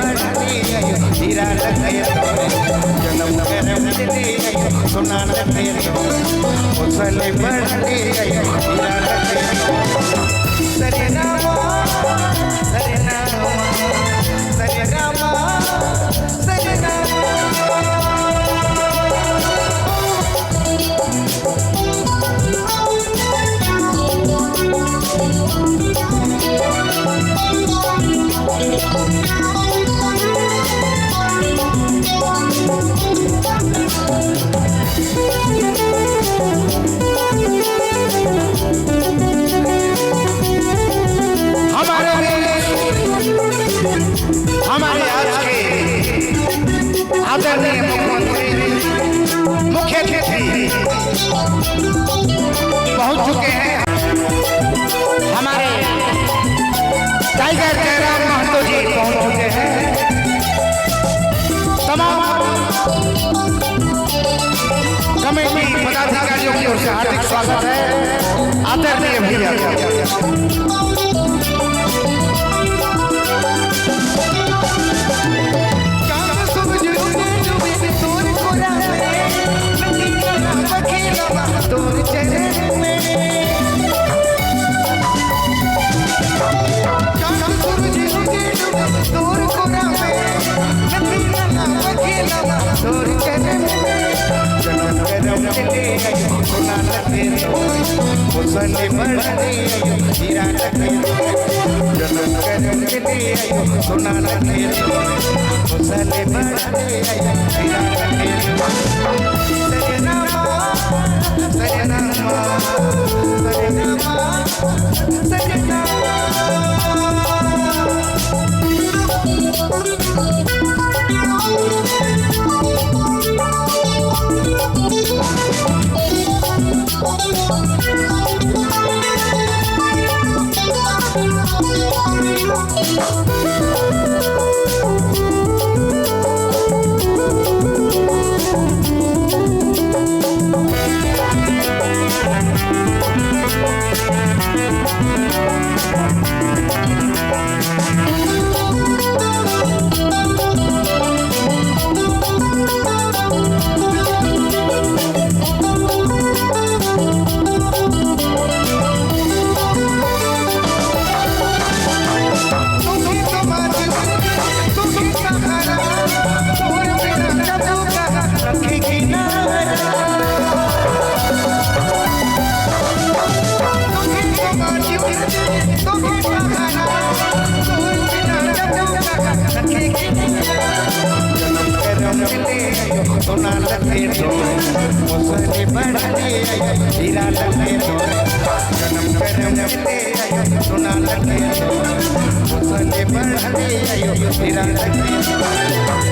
बढ़ने आयो हीरा लगे तोरे जन्म करम दिले आयो सोना लगे तोरे मुसले बढ़ने आयो हीरा लगे सरे रामा सरे रामा सरे रामा सरे रामा हमारे आज के आदरणीय मुख्यमंत्री मुख्य अतिथि पहुंच चुके हैं। हमारे टाइगर जयराम महतो जी पहुंच चुके हैं। तमाम कमेटी पदाधिकारियों की ओर से हार्दिक स्वागत है। आदरणीय भैया मुसले बढ़ने आयो हीरा लगे जन्म करम दिले आयो सोना लगे मुसले बढ़ने आयो हीरा लगे सरे रामा सरे रामा सरे रामा सरे रामा सोना लगे तोरे मुसले बढ़ने आयो हीरा लगे तोरे जन्म करम दिले आयो सोना लगे तोरे मुसले बढ़ने आयो हीरा लगे तोरे